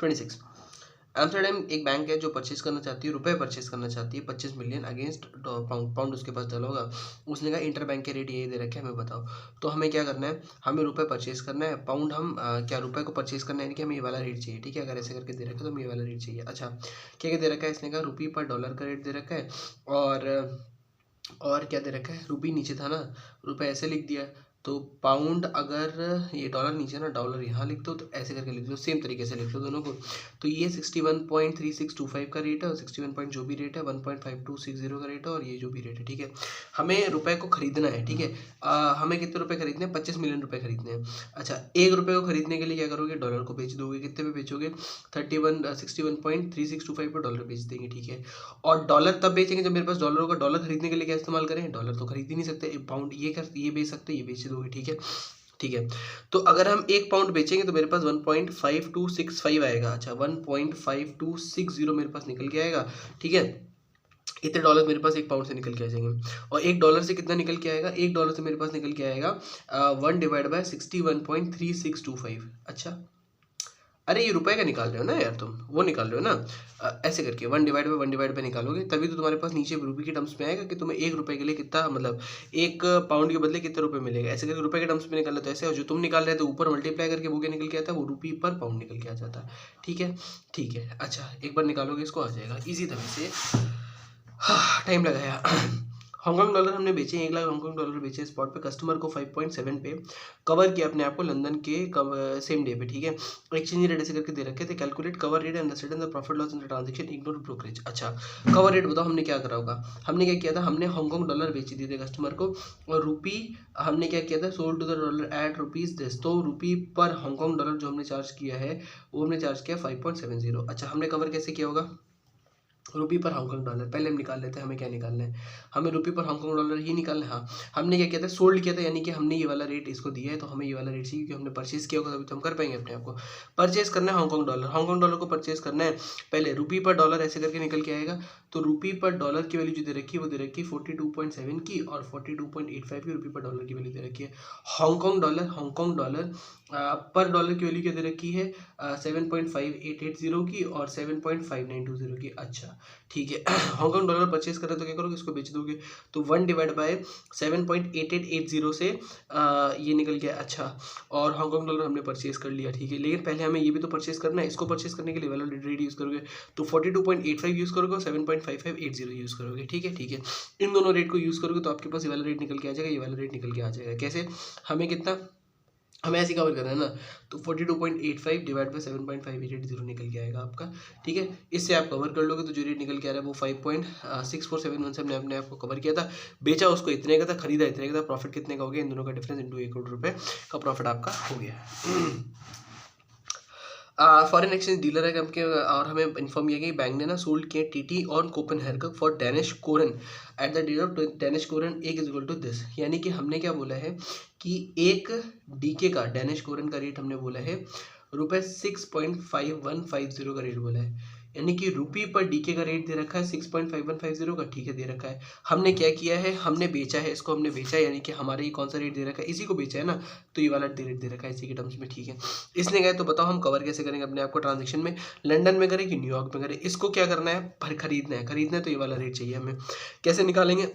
26 Amsterdam एक bank है जो परचेज करना चाहती है, रुपए परचेज करना चाहती है 25 मिलियन अगेंस्ट पाउंड। पाउंड उसके पास डला होगा, उसने कहा इंटर बैंक के रेट ये दे रखे हैं, हमें बताओ। तो हमें क्या करना है, हमें रुपए परचेज करना है, पाउंड हम क्या रुपए को परचेज करना है, यानी कि हमें ये वाला रेट चाहिए, ठीक है। अगर ऐसे करके दे रखा है तो हमें ये वाला रेट चाहिए। अच्छा क्या क्या दे रखा है, इसने कहा रुपये पर डॉलर का रेट दे रखा है, और क्या दे रखा है, रुपये नीचे था ना, रुपये ऐसे लिख दिया। तो पाउंड, अगर ये डॉलर नीचे ना, डॉलर यहाँ लिख दो, तो ऐसे करके लिख दो, सेम तरीके से लिख लो दोनों को। तो ये 61.3625 का रेट है, और 61 जो भी रेट है 1.5260 का रेट है, और ये जो भी रेट है, ठीक है। हमें रुपए को खरीदना है, ठीक है। हमें कितने रुपए खरीदने हैं, 25 मिलियन रुपए खरीदने हैं। अच्छा, एक रुपये को खरीदने के लिए क्या करोगे, डॉलर को बेच दोगे। कितने पे बेचोगे, 61.3625 पर डॉलर बेच देंगे, ठीक है। और डॉलर तब बेचेंगे जब मेरे पास डॉलर होगा। डॉलर खरीदने के लिए क्या इस्तेमाल करें, डॉलर तो खरीद ही नहीं सकते, पाउंड ये बेच सकते, ये बेच दोगे, ठीक है। ठीक है, तो अगर हम 1 पाउंड बेचेंगे तो मेरे पास 1.5265 आएगा। अच्छा 1.5260 मेरे पास निकल के आएगा, ठीक है। इतने डॉलर मेरे पास 1 पाउंड से निकल के आ जाएंगे। और 1 डॉलर से कितना निकल के आएगा, 1 डॉलर से मेरे पास निकल के आएगा 1/61.3625। अच्छा, अरे ये रुपए का निकाल रहे हो ना यार, तुम वो निकाल रहे हो ना, ऐसे करके 1/1 निकालोगे, तभी तो तुम्हारे पास नीचे रुपये के टर्म्स में आएगा कि तुम्हें 1 रुपये के लिए कितना, मतलब 1 पाउंड के बदले कितने रुपए मिलेगा। ऐसे करके रुपए के टर्म्स में निकालना, तो ऐसे, और जो तुम निकाल रहे थे ऊपर मल्टीप्लाई करके वो क्या निकल के आता है, वो रुपये पर पाउंड निकल के आ जाता है, ठीक है। ठीक है, अच्छा एक बार निकालोगे इसको, आ जाएगा इजी तरह से। टाइम लगाया। हांगकांग डॉलर हमने बेचे, 1 लाख हांगकांग डॉलर बेचे स्पॉट पे, कस्टमर को 5.7 पे कवर किया अपने आप को लंदन के सेम डे पे, ठीक है। एक्सचेंज रेट ऐसे करके दे रखे थे, calculate cover rate and the profit loss in the transaction, ignore brokerage. अच्छा कवर रेट बताओ, हमने क्या करा होगा, हमने क्या किया था, हमने हांगकांग डॉलर बेच दिए थे कस्टमर को, और रुपी हमने क्या किया था, sold to the dollar at rupees this. तो रुपी पर हांगकांग डॉलर जो हमने चार्ज किया है, वो हमने चार्ज किया 5.70। अच्छा हमने कवर कैसे किया होगा, रुपये पर हांगकांग डॉलर, पहले हम निकाल लेते हैं, हमें क्या निकालना है, हमें रुपये पर हांगकांग डॉलर ही निकालना है। हाँ हमने क्या किया था, सोल्ड किया था, यानी कि हमने ये वाला रेट इसको दिया है, तो हमें ये वाला रेट चाहिए, क्योंकि हमने परचेज किया होगा तभी तो हम कर पाएंगे अपने आप को। परचेज करना है हांगकांग डॉलर, हांगकांग डॉलर को परचेज करना है, पहले रुपये पर डॉलर ऐसे करके निकल के आएगा। तो रुपये पर डॉलर की वैल्यू जो दे रखी है, वो दे रखी है 42.7 की, और 42.85 की रुपये पर डॉलर की वैल्यू दे रखी है। हांगकांग डॉलर पर डॉलर की वैल्यू क्या दे रखी है, 7.5880 की, और 7.5920 की। अच्छा ठीक है, हांगकांग डॉलर परचेज कर रहे तो क्या करोगे, इसको बेच दोगे, तो 1/7.8880 से ये निकल गया। अच्छा, और हांगकांग डॉलर हमने परचेज कर लिया, ठीक है। लेकिन पहले हमें ये भी तो परचेज करना है, इसको परचेज करने के लिए वाला रेट यूज़ करोगे, तो 42.85 यूज़ करोगे और 7.5580 यूज़ करोगे, ठीक है। ठीक है, इन दोनों रेट को यूज़ करोगे तो आपके पास ये वाला रेट निकल के आ जाएगा, ये वाला रेट निकल के आ जाएगा। कैसे, हमें कितना, हमें ऐसे कवर करना है ना, तो 42.85 डिवाइड बाई 7.5880 निकल के आएगा आपका, ठीक है। इससे आप कवर कर लोगे तो जो रेट निकल के आ रहा है वो 5.6471 से हमने अपने आप को कवर किया था। बेचा उसको इतने का था, खरीदा इतने का था, प्रॉफिट कितने का हो गया, इन दोनों का डिफरेंस इंटू 1 करोड़ रुपए का प्रॉफिट आपका हो गया। फॉरेन एक्सचेंज डीलर है के, और हमें इन्फॉर्म किया कि बैंक ने ना सोल्ड किए टीटी और Copenhagen for Danish krone at the rate of Danish krone एक इज इक्वल टू दिस। यानी कि हमने क्या बोला है कि एक डीके का, डैनिश कोरन का रेट हमने बोला है ₹6.5150 का रेट बोला है, यानी कि रुपये पर डीके का रेट दे रखा है 6.5150 का, ठीक है, दे रखा है। हमने क्या किया है, हमने बेचा है, इसको हमने बेचा है, यानी कि हमारे ये कौन सा रेट दे रखा है, इसी को बेचा है ना, तो ये वाला रेट दे रखा है इसी के टर्म्स में, ठीक है। इसने गए तो बताओ हम कवर कैसे करेंगे अपने आप को ट्रांजेक्शन में, लंदन में करें कि न्यूयॉर्क में करें। इसको क्या करना है, खरीदना है तो ये वाला रेट चाहिए हमें, कैसे निकालेंगे।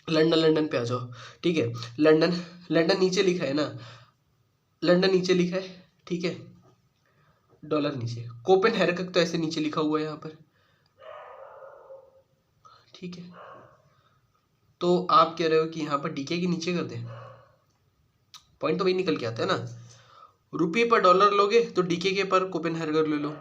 लंदन पे आ जाओ, ठीक है। लंदन नीचे लिखा है ना, लंदन नीचे लिखा है, ठीक है, डॉलर नीचे, कोपेनहेगन तो ऐसे नीचे लिखा हुआ है यहाँ पर, ठीक है। तो आप कह रहे हो कि यहाँ पर डीके के नीचे कर दें, पॉइंट तो वही निकल के आता है ना, रुपये पर डॉलर लोगे तो डीके के पर कोपेनहेगन ले लो।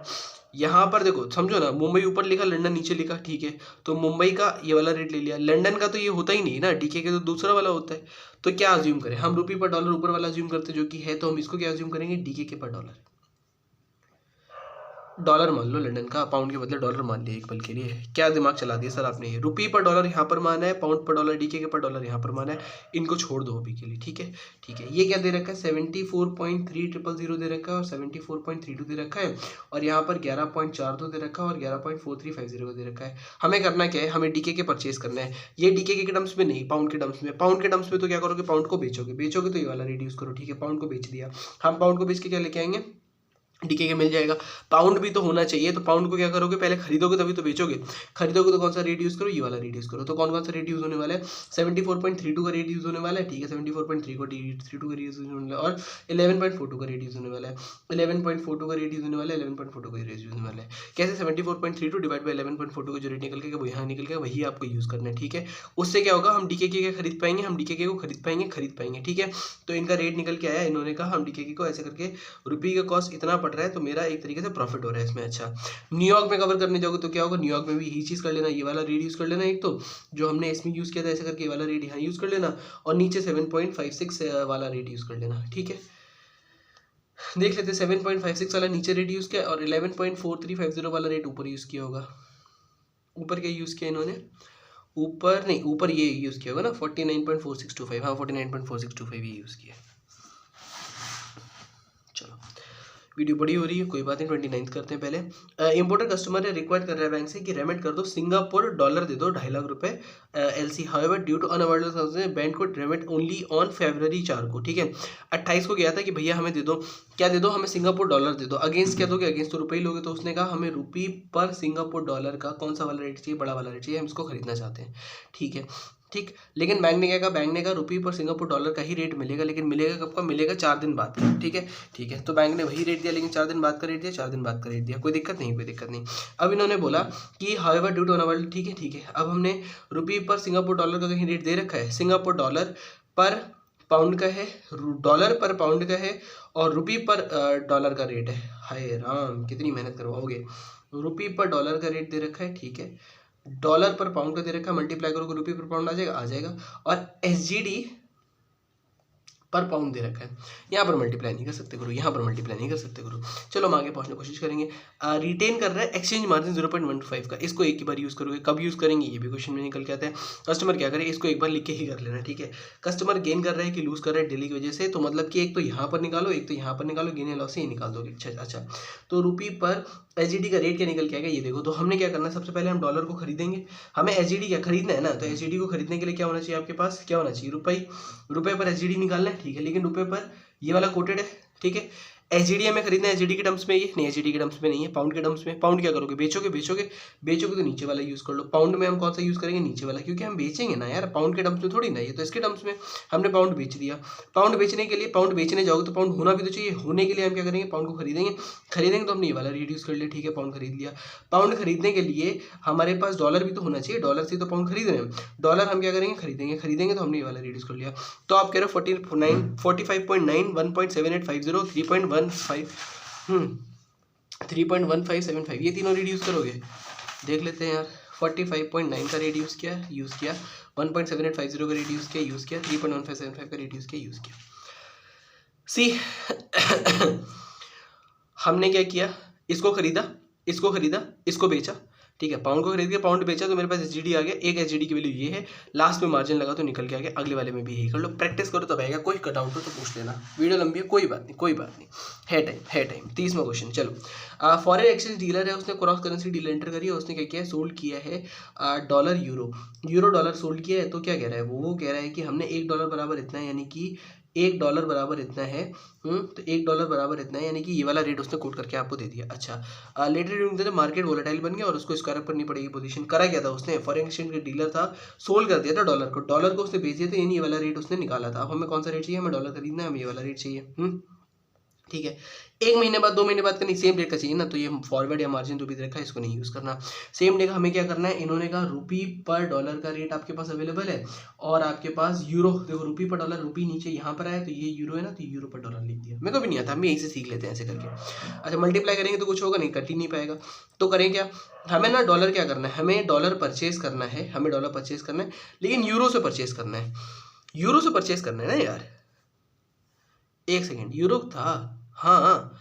यहाँ पर देखो समझो ना, मुंबई ऊपर लिखा, लंदन नीचे लिखा, ठीक है, तो मुंबई का ये वाला रेट ले लिया, लंदन का तो ये होता ही नहीं ना, डीके के तो दूसरा वाला होता है। तो क्या अज्यूम करें हम, रुपये पर डॉलर ऊपर वाला अज्यूम करते जो कि है, तो हम इसको क्या अज्यूम करेंगे, डीके के पर डॉलर, डॉलर मान लो लंदन का, पाउंड के बदले डॉलर मान लिया एक पल के लिए। क्या दिमाग चला दिया सर आपने, ये रुपये पर डॉलर यहाँ पर माना है, पाउंड पर डॉलर, डीके के पर डॉलर यहाँ पर माना है, इनको छोड़ दो अभी के लिए, ठीक है। ठीक है, ये क्या दे रखा है, 74.3000 दे रखा है, और 74.32 दे रखा है, और यहाँ पर 11.42 दे रखा है, और 11.4350 दे रखा है। हमें करना क्या है, हमें डीके के परचेज करना है, ये डीके के टर्म्स में नहीं, पाउंड के टर्म्स में। पाउंड के टर्म्स में तो क्या करोगे, पाउंड को बेचोगे तो ये वाला रेट यूज करो, ठीक है, पाउंड को बेच दिया, हम पाउंड को बेच के क्या लेके आएंगे, डीके के मिल जाएगा। पाउंड भी तो होना चाहिए, तो पाउंड को क्या करोगे, पहले खरीदोगे तभी तो बेचोगे। खरीदोगे तो कौन सा रेट यूज़ करो, ये वाला रेट यूज़ करो। तो कौन कौन सा रेट यूज़ होने वाला है, 74.32 का रेट यूज़ होने वाला है, ठीक है, 74.3 को 32 का यूज़ होने वाला है, और 11.42 का रेट यूज़ होने वाला है, 11.42 का रेट यूज़ होने वाला है, 11.42 का रेट यूज़ होने वाला है। कैसे, 74.32 डिवाइड बाई 11.42 का जो रेट निकल के वो यहाँ निकल गया, वही आपको यूज़ करना है, ठीक है। उससे क्या होगा, हम डीके के खरीद पाएंगे, हम डीके के को खरीद पाएंगे, ठीक है। तो इनका रेट निकल के आया, इन्होंने कहा हम डीके को ऐसे करके रुपये का कॉस्ट इतना पड़ रहा है, तो मेरा एक तरीके से प्रॉफिट हो रहा है इसमें। अच्छा, न्यूयॉर्क में कवर करने जाओगे तो क्या होगा, न्यूयॉर्क में भी यही चीज़ कर लेना, ये वाला रेट यूज़ कर लेना, एक तो जो हमने इसमें यूज़ किया था ऐसे करके ये वाला रेट यहाँ यूज़ कर लेना, और नीचे 7.56 वाला रेट यूज़ कर लेना, ठीक है। देख लेते, 7.56 वाला नीचे रेट यूज़ किया, और 11.4350 वाला रेट ऊपर यूज़ किया होगा। ऊपर क्या यूज़ किया इन्होंने, ऊपर नहीं, ऊपर ये यूज़ किया होगा ना 49.4625, हाँ 49.4625 ये यूज़ किया। चलो, वीडियो बड़ी हो रही है, कोई बात नहीं, 29 करते हैं पहले। इंपोर्टर कस्टमर रिक्वायर कर रहा है बैंक से कि रेमिट कर दो सिंगापुर डॉलर दे दो 2.5 लाख रुपए LC, however due to unavailable bank को रेमिट ओनली ऑन फरवरी 4 को, ठीक है। 28 को गया था कि भैया हमें दे दो, क्या दे दो, हमें सिंगापुर डॉलर दे दो। अगेंस्ट क्या दोगे, अगेंस्ट तो रुपये ही लोगे, तो उसने कहा हमें रुपये पर सिंगापुर डॉलर का कौन सा वाला रेट चाहिए, बड़ा वाला रेट चाहिए, हम इसको खरीदना चाहते हैं, ठीक है। ठीक, लेकिन बैंक ने क्या कहा, बैंक ने कहा रुपये पर सिंगापुर डॉलर का ही रेट मिलेगा, लेकिन मिलेगा कब का, मिलेगा 4 दिन बाद का, ठीक है, ठीक है। तो बैंक ने वही रेट दिया, लेकिन 4 दिन बाद का रेट दिया, 4 दिन बाद का रेट दिया, कोई दिक्कत नहीं, कोई दिक्कत नहीं। अब इन्होंने बोला कि हाउएवर ड्यू टू अनअवेलेबल, ठीक है, ठीक है। अब हमने रुपये पर सिंगापुर डॉलर का कहीं रेट दे रखा है, सिंगापुर डॉलर पर पाउंड का है, डॉलर पर पाउंड का है, और रुपये पर डॉलर का रेट है। हाय राम, कितनी मेहनत करवाओगे। रुपये पर डॉलर का रेट दे रखा है, ठीक है, डॉलर पर पाउंड का दे रखा है, मल्टीप्लाई करोगे रुपये पर पाउंड आ जाएगा, और एसजीडी पर पाउंड दे रखा है, यहाँ पर मल्टीप्लाई नहीं कर सकते गुरु, यहाँ पर मल्टीप्लाई नहीं कर सकते गुरु। चलो हम आगे पहुँचने की कोशिश करेंगे। रिटेन कर रहा है एक्सचेंज मार्जिन 0.15 का, इसको एक ही बार यूज़ करोगे, कब यूज़ करेंगे ये भी क्वेश्चन में निकल के आता है। कस्टमर क्या करे, इसको एक बार लिख के ही कर लेना, ठीक है। कस्टमर गेन कर रहा है कि लूज़ कर रहा है डेली की वजह से, तो मतलब कि एक तो यहाँ पर निकालो, एक तो यहाँ पर निकालो, गेन या लॉस से ही निकाल दोगे। अच्छा, तो रुपये पर एसजीडी का रेट क्या निकल के आएगा ये देखो। तो हमने क्या करना है, सबसे पहले हम डॉलर को खरीदेंगे, हमें एसजीडी क्या खरीदना है ना, तो एसजीडी को खरीदने के लिए क्या होना चाहिए आपके पास, क्या होना चाहिए, रुपये पर एसजीडी निकालना है, ठीक है। लेकिन रुपये पर ये वाला कोटेड है, ठीक है। एसजीडी हमें खरीदना है, एसजीडी के टर्म्स में, ये नहीं एसजीडी के टर्म्स में नहीं है, पाउंड के टर्म्स में। पाउंड क्या करोगे, बेचोगे तो नीचे वाला यूज़ कर लो। पाउंड में हम कौन सा यूज़ करेंगे, नीचे वाला, क्योंकि हम बेचेंगे ना यार, पाउंड के टर्म्स में थोड़ी ना, ये तो इसके टर्म्स में हमने पाउंड बेच दिया। पाउंड बेचने के लिए, पाउंड बेचने जाओगे तो पाउंड होना भी तो चाहिए, होने के लिए हम क्या करेंगे, पाउंड को खरीदेंगे तो हमने ये वाला रेट यूज़ कर लिया, ठीक है, पाउंड खरीद लिया। पाउंड खरीदने के लिए हमारे पास डॉलर भी तो होना चाहिए, डॉलर से तो पाउंड खरीद रहे हैं, डॉलर हम क्या करेंगे, खरीदेंगे तो हमने ये वाला रेट यूज़ कर लिया। तो आप कह रहे हो 45.9 1.7850 3.1575, ये तीनों रेट यूज़ करोगे, देख लेते हैं यार। 45.9 का रेट यूज़ किया, 1.7850 का रेट यूज़ किया, 3.1575 का रेट यूज़ किया। सी हमने क्या किया, इसको खरीदा, इसको बेचा, ठीक है। पाउंड को खरीद के पाउंड बेचा, तो मेरे पास एसजीडी आ गया, एक एसजीडी की वैल्यू ये है, लास्ट में मार्जिन लगा तो निकल के आ गया। अगले वाले में भी यही कर लो, प्रैक्टिस करो तब आएगा, कोई कट आउट हो तो पूछ लेना, वीडियो लंबी है, कोई बात नहीं, है टाइम। 30वां क्वेश्चन, चलो। फॉरेन एक्सचेंज डीलर है, उसने क्रॉस करेंसी डील एंटर करी है, उसने क्या किया, सोल्ड किया है डॉलर यूरो डॉलर सोल्ड किया है। तो क्या कह रहा है वो कह रहा है कि हमने $1 बराबर इतना है, यानी कि $1 बराबर इतना है, तो $1 बराबर इतना है, यानी कि ये वाला रेट उसने कोट करके आपको दे दिया। अच्छा, लेटर मार्केट वोलेटाइल बन गया और उसको स्क्वायर अप करनी पड़ेगी पोजीशन। करा क्या था उसने, फॉरेन एक्सचेंज का डीलर था, सोल्ड कर दिया था डॉलर को उसने बेच दिया था, यानी ये वाला रेट उसने निकाला था। अब हमें कौन सा रेट चाहिए, हमें डॉलर खरीदना है, हमें ये वाला रेट चाहिए, ठीक है। 1 महीने बाद 2 महीने बाद का नहीं, सेम रेट का चाहिए ना, तो ये फॉरवर्ड या मार्जिन जो भी रखा है इसको नहीं यूज़ करना। सेम डे का हमें क्या करना है, इन्होंने कहा रुपये पर डॉलर का रेट आपके पास अवेलेबल है, और आपके पास यूरो, देखो रुपये पर डॉलर, रुपये नीचे यहाँ पर आया तो ये यूरो है ना, तो यूरो पर डॉलर लिख दिया। मेरे को भी नहीं आता, हम यहीं से सीख लेते हैं ऐसे करके। अच्छा, मल्टीप्लाई करेंगे तो कुछ होगा नहीं, कट ही नहीं पाएगा। तो करें क्या, हमें ना डॉलर क्या करना है, हमें डॉलर परचेज करना है, लेकिन यूरो से परचेज करना है, ना यार। एक सेकेंड, यूरो था, हाँ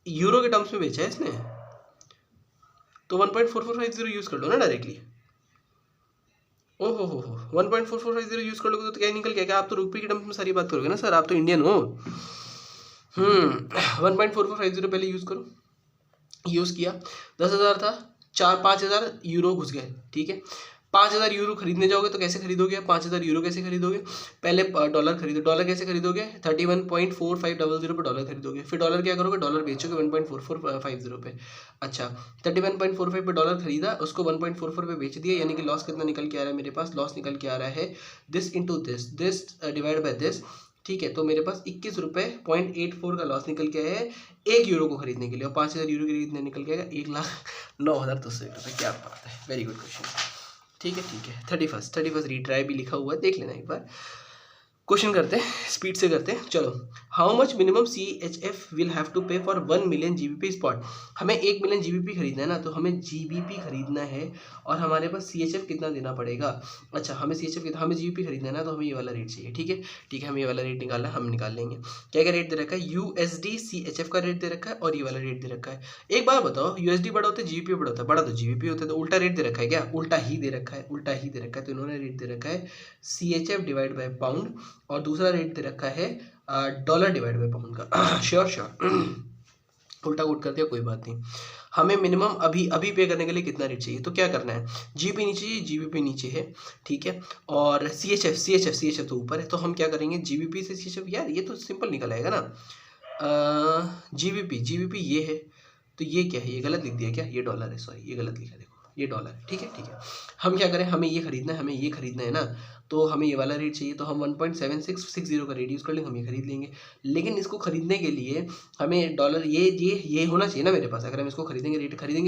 यूरो के टर्म्स में बेचा है इसने, तो 1.4450 यूज़ कर लो ना डायरेक्टली। ओहो 1.4450 यूज़ कर लोगे तो क्या निकल गया, आप तो रुपये के टर्म्स में सारी बात करोगे ना सर, आप तो इंडियन हो। 1.4450 पहले यूज़ करो, यूज़ किया, 10,000 था, 4-5 हज़ार यूरो घुस गए, ठीक है। 5,000 यूरो खरीदने जाओगे तो कैसे खरीदोगे? 5,000 यूरो कैसे खरीदोगे? पहले डॉलर खरीदो। डॉलर कैसे खरीदोगे? 31.4500 पे डॉलर खरीदोगे। फिर डॉलर क्या करोगे? डॉलर बेचोगे 1.4450 पे। अच्छा, 31.45 पे डॉलर खरीदा, उसको 1.44 पे बेच दिया, यानी कि लॉस कितना निकल के आ रहा है मेरे पास? लॉस निकल के आ रहा है this into this divide by this. ठीक है, तो मेरे पास 21 रुपये 0.84 का लॉस निकल के आया है 1 यूरो को खरीदने के लिए, और 5,000 यूरो के लिए कितने निकल के आएगा? 1,09,201 रुपये। क्या बात है, वेरी गुड क्वेश्चन। ठीक है 31 रीट्राई भी लिखा हुआ है, देख लेना एक बार। क्वेश्चन करते हैं, स्पीड से करते हैं। चलो, how much minimum CHF will have to pay for 1 million GBP spot. हमें 1 मिलियन GBP खरीदना है ना, तो हमें GBP खरीदना है, और हमारे पास CHF कितना देना पड़ेगा? अच्छा, हमें CHF कितना, हमें GBP खरीदना है ना, तो हमें ये वाला रेट चाहिए। ठीक है, हमें ये वाला रेट निकालना है, हम निकाल लेंगे। क्या क्या रेट दे रखा है? USD CHF का रेट दे रखा है, और ये वाला रेट दे रखा है। एक बात बताओ, USD बड़ा होता है GBP बड़ा होता है? बड़ा तो GBP होता है, तो उल्टा रेट दे रखा है क्या? उल्टा ही दे रखा है। तो इन्होंने रेट दे रखा है CHF डिवाइड बाय पाउंड, और दूसरा रेट दे रखा है डॉलर डिवाइड बाय पाउंड का। श्योर उल्टा कोट कर दिया, कोई बात नहीं। हमें मिनिमम अभी पे करने के लिए कितना रेट चाहिए? तो क्या करना है, GBP नीचे है, GBP नीचे है, ठीक है, और CHF तो ऊपर है, तो हम क्या करेंगे, GBP से CHF, यार ये तो सिंपल निकल आएगा ना। GBP ये है, तो ये क्या है? ये गलत लिख दिया क्या? ये डॉलर है, सॉरी ये गलत लिखा, देखो ये डॉलर है। ठीक है, हम क्या करें, हमें ये खरीदना है ना, तो हमें ये वाला रेट चाहिए, तो हम 1.7660 का रेट यूज़ कर लेंगे, हम ये खरीद लेंगे। लेकिन इसको खरीदने के लिए हमें डॉलर ये होना चाहिए ना मेरे पास। अगर हम इसको खरीदेंगे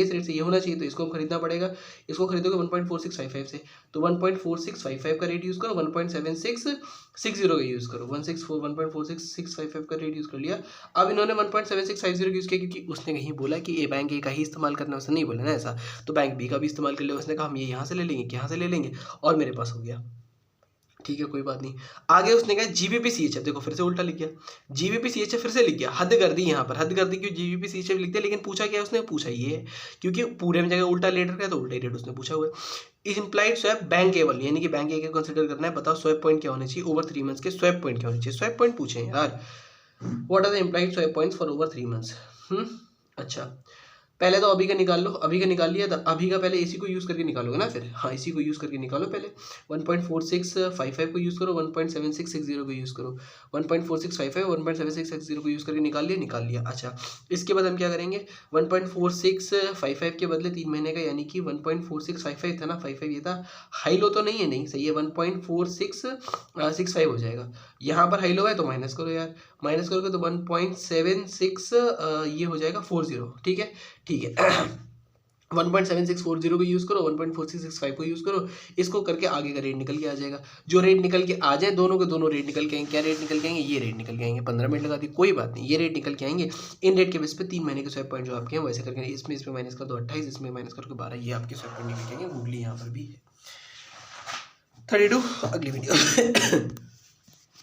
इस रेट से ये होना चाहिए, तो इसको हम खरीदना पड़ेगा। इसको खरीदोगे 1.4655 से, तो 1.4655 का रेट यूज़ करो, 1.7660 का यूज़ करो, 1.4665 का रेट यूज़ कर लिया। अब इन्होंने 1.7650 यूज़ किया, क्योंकि उसने कहीं बोला कि ये बैंक ए का ही इस्तेमाल करना है, उसने नहीं बोला ना ऐसा, तो बैंक बी का भी इस्तेमाल कर लिया। उसने कहा हम ये यहाँ से ले लेंगे, यहाँ से ले लेंगे, और मेरे पास हो गया। ठीक है, कोई बात नहीं। आगे उसने कहा GBP CHF, देखो फिर से उल्टा लिख गया, GBP CHF फिर से लिख गया, हद कर दी यहाँ पर, हद कर दी, क्यों GBP CHF लिख दिया। लेकिन पूछा क्या उसने? पूछा ये है, क्योंकि पूरे में जगह उल्टा रेट रखा है, तो उल्टा रेट उसने पूछा हुआ है। इज इम्प्लाइड स्वैप बैंकेबल, यानी कि बैंक ए के कंसिडर करना है। बताओ स्वैप पॉइंट क्या होने चाहिए ओवर 3 मंथ्स के? स्वैप पॉइंट क्या होने चाहिए? स्वैप पॉइंट पूछे यार, what are the implied swap points for over 3 months. अच्छा, पहले तो अभी का निकाल लो, अभी का निकाल लिया, तो अभी का पहले इसी को यूज़ करके निकालोगे ना फिर। हाँ, इसी को यूज़ करके निकालो पहले। 1.4655 को यूज़ करो, 1.7660 को यूज़ करो, 1.4655 1.7660 को यूज़ करके निकाल लिया। अच्छा, इसके बाद हम क्या करेंगे, 1.4655 के बदले 3 महीने का, यानी कि 1.4655 था ना, 55 ये था, हाई लो तो नहीं है, नहीं सही है, 1.4665 हो जाएगा। यहाँ पर हाई लो है तो माइनस करो यार, माइनस करोगे तो 1.76 ये हो जाएगा 40। ठीक है 1.7640 को यूज़ करो, 1.4665 को यूज़ करो, इसको करके आगे का रेट निकल के आ जाएगा। जो रेट निकल के आ जाए, दोनों के दोनों रेट निकल के आएंगे। क्या रेट निकल के आएंगे? ये रेट निकल के आएंगे। 15 मिनट लगा दी, कोई बात नहीं, ये रेट निकल के आएंगे। इन रेट के बेस पे 3 महीने के स्वैप पॉइंट जो आपके हैं वैसे करके इसमें माइनस कर दो 28, इसमें माइनस करके 12, ये आपके स्वैप पॉइंट निकल के आएंगे। गूगली यहाँ पर भी है। 32 अगली वीडियो